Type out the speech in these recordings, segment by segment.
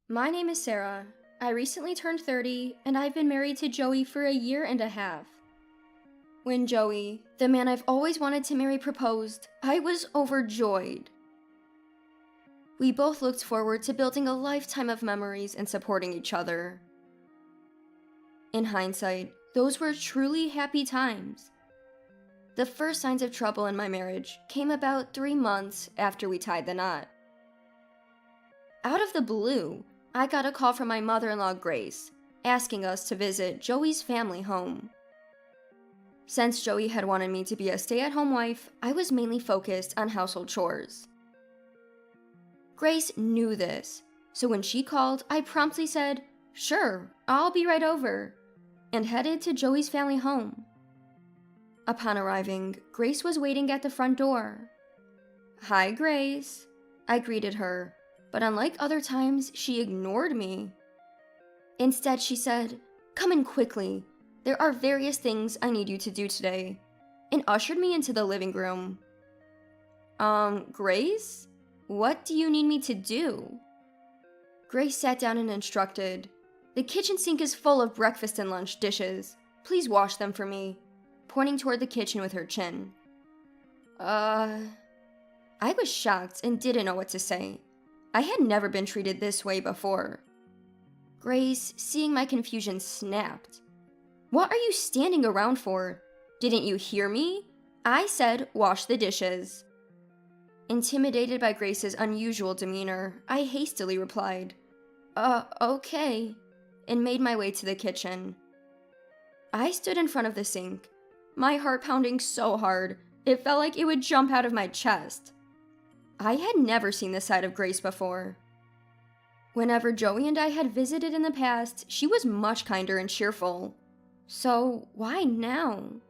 My name is Sarah. I recently turned 30, and I've been married to Joey for a year and a half. When Joey, the man I've always wanted to marry, proposed, I was overjoyed. We both looked forward to building a lifetime of memories and supporting each other. In hindsight, those were truly happy times. The first signs of trouble in my marriage came about 3 months after we tied the knot. Out of the blue, I got a call from my mother-in-law, Grace, asking us to visit Joey's family home. Since Joey had wanted me to be a stay-at-home wife, I was mainly focused on household chores. Grace knew this, so when she called, I promptly said, "Sure, I'll be right over," and headed to Joey's family home. Upon arriving, Grace was waiting at the front door. "Hi, Grace," I greeted her, but unlike other times, she ignored me. Instead, she said, "Come in quickly. There are various things I need you to do today," and ushered me into the living room. Grace? What do you need me to do?" Grace sat down and instructed, "The kitchen sink is full of breakfast and lunch dishes. Please wash them for me," pointing toward the kitchen with her chin. I was shocked and didn't know what to say. I had never been treated this way before. Grace, seeing my confusion, snapped. "What are you standing around for? Didn't you hear me? I said wash the dishes." Intimidated by Grace's unusual demeanor, I hastily replied, Okay," and made my way to the kitchen. I stood in front of the sink, my heart pounding so hard, it felt like it would jump out of my chest. I had never seen this side of Grace before. Whenever Joey and I had visited in the past, she was much kinder and cheerful. So why now?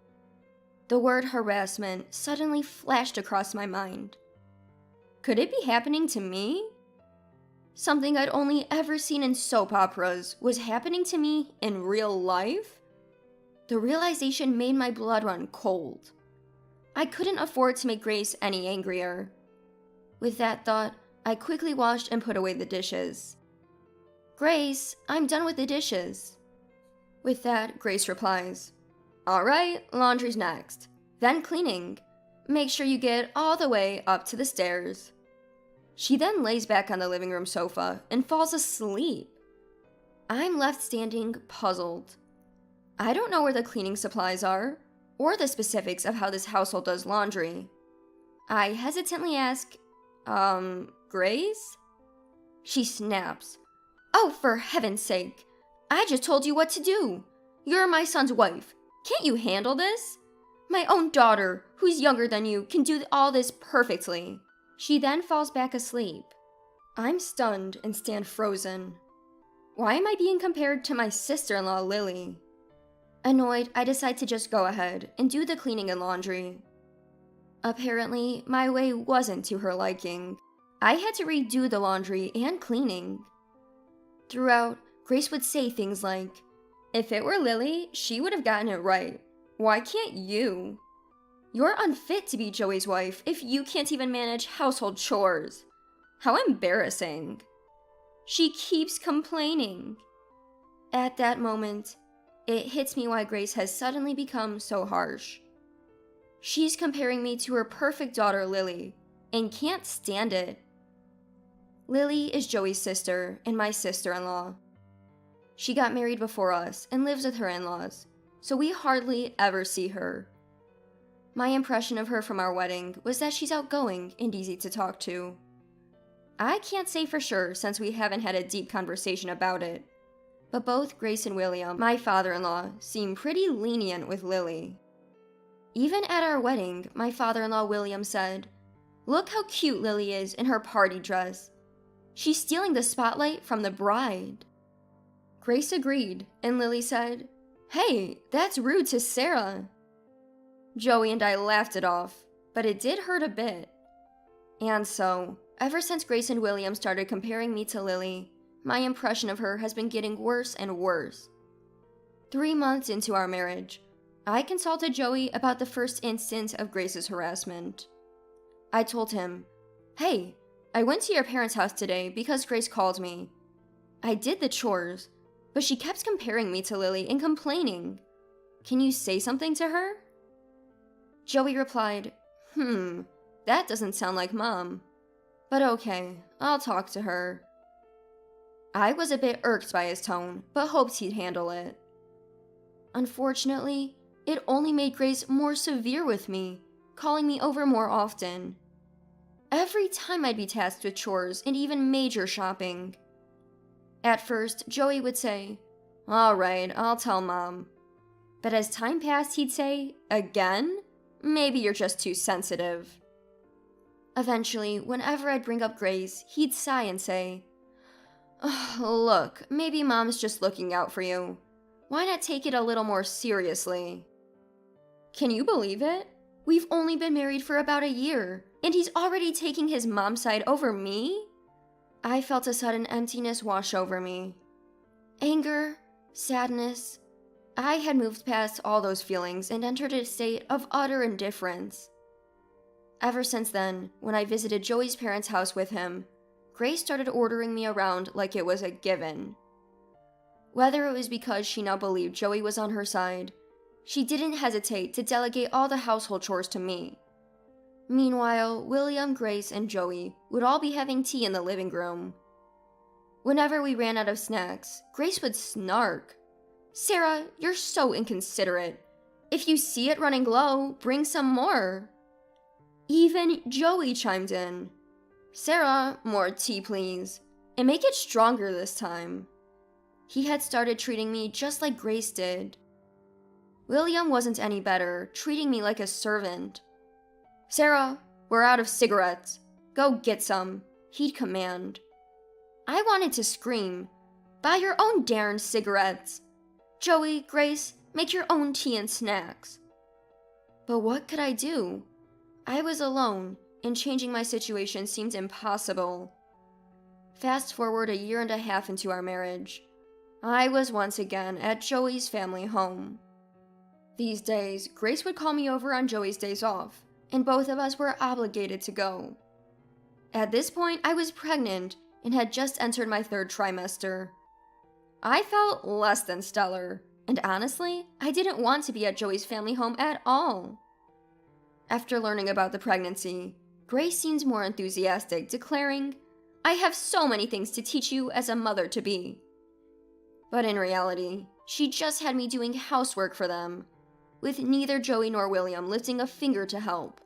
The word harassment suddenly flashed across my mind. Could it be happening to me? Something I'd only ever seen in soap operas was happening to me in real life? The realization made my blood run cold. I couldn't afford to make Grace any angrier. With that thought, I quickly washed and put away the dishes. "Grace, I'm done with the dishes." With that, Grace replies, "All right, laundry's next. Then cleaning. Make sure you get all the way up to the stairs." She then lays back on the living room sofa and falls asleep. I'm left standing, puzzled. I don't know where the cleaning supplies are, or the specifics of how this household does laundry. I hesitantly ask, Grace? She snaps, "Oh, for heaven's sake. I just told you what to do. You're my son's wife. Can't you handle this? My own daughter, who's younger than you, can do all this perfectly." She then falls back asleep. I'm stunned and stand frozen. Why am I being compared to my sister-in-law, Lily? Annoyed, I decide to just go ahead and do the cleaning and laundry. Apparently, my way wasn't to her liking. I had to redo the laundry and cleaning. Throughout, Grace would say things like, "If it were Lily, she would have gotten it right. Why can't you? You're unfit to be Joey's wife if you can't even manage household chores. How embarrassing." She keeps complaining. At that moment, it hits me why Grace has suddenly become so harsh. She's comparing me to her perfect daughter, Lily, and can't stand it. Lily is Joey's sister and my sister-in-law. She got married before us and lives with her in-laws, so we hardly ever see her. My impression of her from our wedding was that she's outgoing and easy to talk to. I can't say for sure since we haven't had a deep conversation about it, but both Grace and William, my father-in-law, seem pretty lenient with Lily. Even at our wedding, my father-in-law William said, "Look how cute Lily is in her party dress. She's stealing the spotlight from the bride." Grace agreed, and Lily said, "Hey, that's rude to Sarah." Joey and I laughed it off, but it did hurt a bit. And so, ever since Grace and William started comparing me to Lily, my impression of her has been getting worse and worse. 3 months into our marriage, I consulted Joey about the first instance of Grace's harassment. I told him, "Hey, I went to your parents' house today because Grace called me. I did the chores, but she kept comparing me to Lily and complaining. Can you say something to her? Joey replied, that doesn't sound like Mom. But okay, I'll talk to her. I was a bit irked by his tone, but hoped he'd handle it. Unfortunately, it only made Grace more severe with me, calling me over more often. Every time I'd be tasked with chores and even major shopping. At first, Joey would say, "All right, I'll tell Mom." But as time passed, he'd say, "Again? Maybe you're just too sensitive." Eventually, whenever I'd bring up Grace, he'd sigh and say, "Look, maybe Mom's just looking out for you. Why not take it a little more seriously?" Can you believe it? We've only been married for about a year, and he's already taking his mom's side over me? I felt a sudden emptiness wash over me. Anger, sadness. I had moved past all those feelings and entered a state of utter indifference. Ever since then, when I visited Joey's parents' house with him, Grace started ordering me around like it was a given. Whether it was because she now believed Joey was on her side, she didn't hesitate to delegate all the household chores to me. Meanwhile, William, Grace, and Joey would all be having tea in the living room. Whenever we ran out of snacks, Grace would snark. "Sarah, you're so inconsiderate. If you see it running low, bring some more." Even Joey chimed in. "Sarah, more tea please. And make it stronger this time." He had started treating me just like Grace did. William wasn't any better, treating me like a servant. "Sarah, we're out of cigarettes. Go get some," he'd command. I wanted to scream, "Buy your own darn cigarettes. Joey, Grace, make your own tea and snacks." But what could I do? I was alone, and changing my situation seemed impossible. Fast forward a year and a half into our marriage. I was once again at Joey's family home. These days, Grace would call me over on Joey's days off, and both of us were obligated to go. At this point, I was pregnant and had just entered my 3rd trimester. I felt less than stellar, and honestly, I didn't want to be at Joey's family home at all. After learning about the pregnancy, Grace seemed more enthusiastic, declaring, "I have so many things to teach you as a mother-to-be." But in reality, she just had me doing housework for them, with neither Joey nor William lifting a finger to help.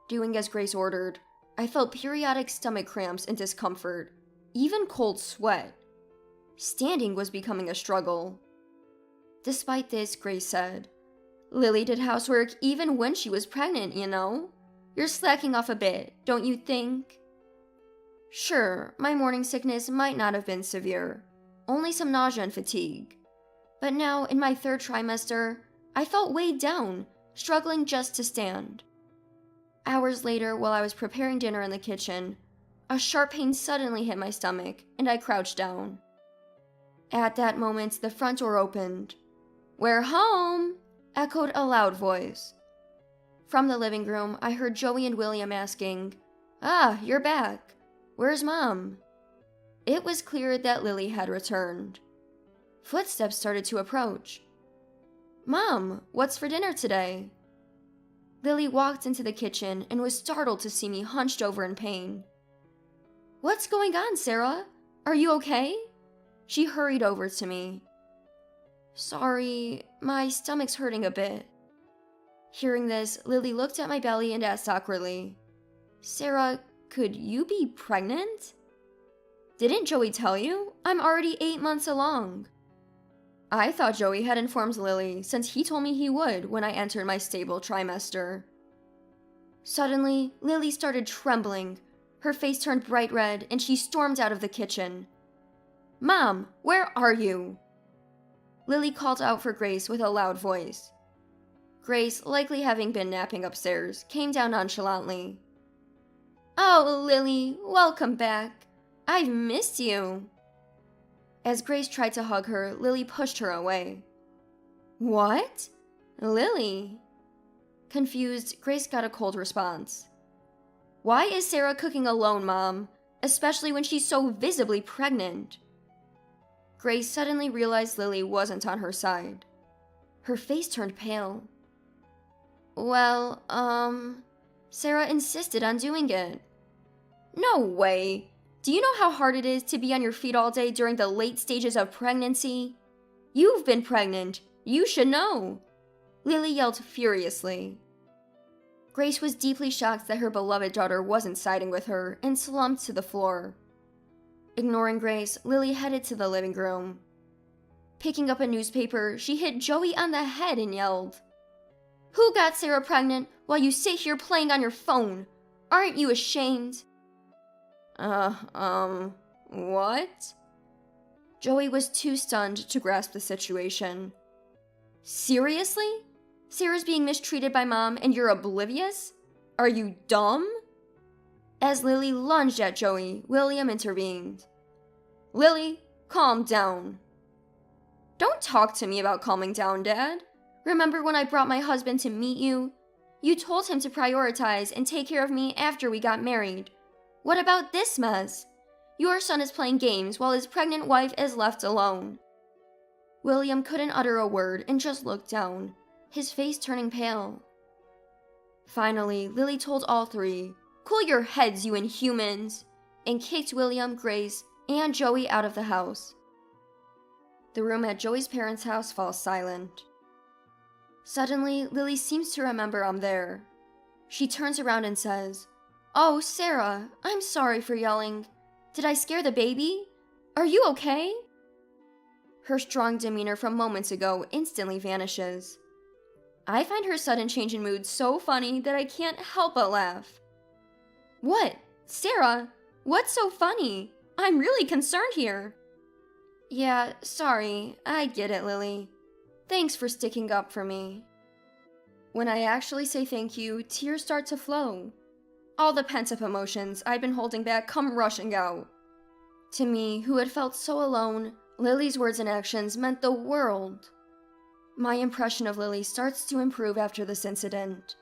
Doing as Grace ordered, I felt periodic stomach cramps and discomfort, even cold sweat. Standing was becoming a struggle. Despite this, Grace said, "Lily did housework even when she was pregnant, you know? You're slacking off a bit, don't you think?" Sure, my morning sickness might not have been severe, only some nausea and fatigue. But now, in my 3rd trimester, I felt weighed down, struggling just to stand. Hours later, while I was preparing dinner in the kitchen, a sharp pain suddenly hit my stomach, and I crouched down. At that moment, the front door opened. "We're home!" echoed a loud voice. From the living room, I heard Joey and William asking, "Ah, you're back. Where's Mom?" It was clear that Lily had returned. Footsteps started to approach. "Mom, what's for dinner today?" Lily walked into the kitchen and was startled to see me hunched over in pain. "What's going on, Sarah? Are you okay?" She hurried over to me. "Sorry, my stomach's hurting a bit." Hearing this, Lily looked at my belly and asked awkwardly, "Sarah, could you be pregnant?" "Didn't Joey tell you? I'm already 8 months along." I thought Joey had informed Lily since he told me he would when I entered my stable trimester. Suddenly, Lily started trembling. Her face turned bright red and she stormed out of the kitchen. "Mom, where are you?" Lily called out for Grace with a loud voice. Grace, likely having been napping upstairs, came down nonchalantly. "Oh, Lily, welcome back. I've missed you." As Grace tried to hug her, Lily pushed her away. "What? Lily?" Confused, Grace got a cold response. "Why is Sarah cooking alone, Mom? Especially when she's so visibly pregnant?" Grace suddenly realized Lily wasn't on her side. Her face turned pale. Well, Sarah insisted on doing it. No way! Do you know how hard it is to be on your feet all day during the late stages of pregnancy? You've been pregnant. You should know. Lily yelled furiously. Grace was deeply shocked that her beloved daughter wasn't siding with her and slumped to the floor. Ignoring Grace, Lily headed to the living room. Picking up a newspaper, she hit Joey on the head and yelled, "Who got Sarah pregnant while you sit here playing on your phone? Aren't you ashamed?" What? Joey was too stunned to grasp the situation. Seriously? Sarah's being mistreated by Mom and you're oblivious? Are you dumb? As Lily lunged at Joey, William intervened. "Lily, calm down." "Don't talk to me about calming down, Dad. Remember when I brought my husband to meet you? You told him to prioritize and take care of me after we got married. What about this mess? Your son is playing games while his pregnant wife is left alone." William couldn't utter a word and just looked down, his face turning pale. Finally, Lily told all three, "Cool your heads, you inhumans," and kicked William, Grace, and Joey out of the house. The room at Joey's parents' house falls silent. Suddenly, Lily seems to remember I'm there. She turns around and says, "Oh, Sarah, I'm sorry for yelling. Did I scare the baby? Are you okay?" Her strong demeanor from moments ago instantly vanishes. I find her sudden change in mood so funny that I can't help but laugh. "What? Sarah? What's so funny? I'm really concerned here." "Yeah, sorry. I get it, Lily. Thanks for sticking up for me." When I actually say thank you, tears start to flow. All the pent-up emotions I'd been holding back come rushing out. To me, who had felt so alone, Lily's words and actions meant the world. My impression of Lily starts to improve after this incident.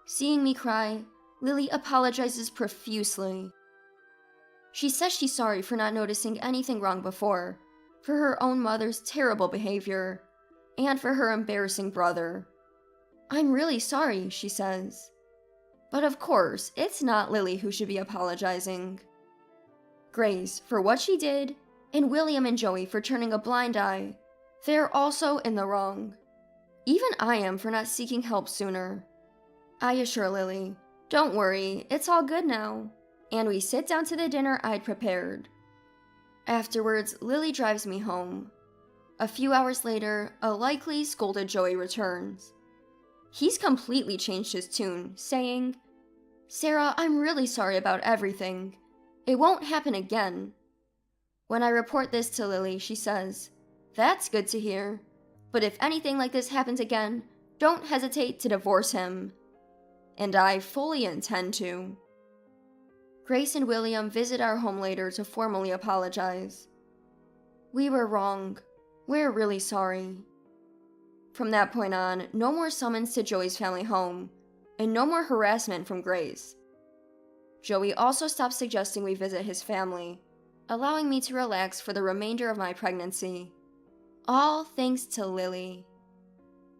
Seeing me cry, Lily apologizes profusely. She says she's sorry for not noticing anything wrong before, for her own mother's terrible behavior, and for her embarrassing brother. "I'm really sorry," she says. But of course, it's not Lily who should be apologizing. Grace for what she did, and William and Joey for turning a blind eye. They're also in the wrong. Even I am for not seeking help sooner. I assure Lily, "Don't worry, it's all good now." And we sit down to the dinner I'd prepared. Afterwards, Lily drives me home. A few hours later, a likely scolded Joey returns. He's completely changed his tune, saying, "Sarah, I'm really sorry about everything. It won't happen again." When I report this to Lily, she says, "That's good to hear. But if anything like this happens again, don't hesitate to divorce him." And I fully intend to. Grace and William visit our home later to formally apologize. "We were wrong. We're really sorry." From that point on, no more summons to Joey's family home, and no more harassment from Grace. Joey also stopped suggesting we visit his family, allowing me to relax for the remainder of my pregnancy. All thanks to Lily.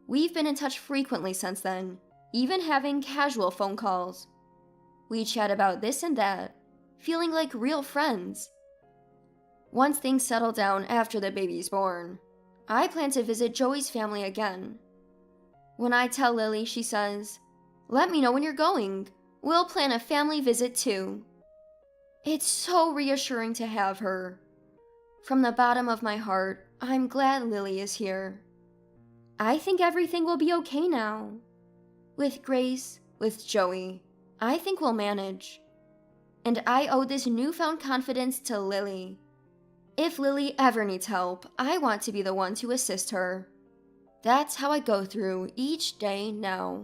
We've been in touch frequently since then, even having casual phone calls. We chat about this and that, feeling like real friends. Once things settle down after the baby's born, I plan to visit Joey's family again. When I tell Lily, she says, "Let me know when you're going. We'll plan a family visit too." It's so reassuring to have her. From the bottom of my heart, I'm glad Lily is here. I think everything will be okay now. With Grace, with Joey, I think we'll manage. And I owe this newfound confidence to Lily. If Lily ever needs help, I want to be the one to assist her. That's how I go through each day now.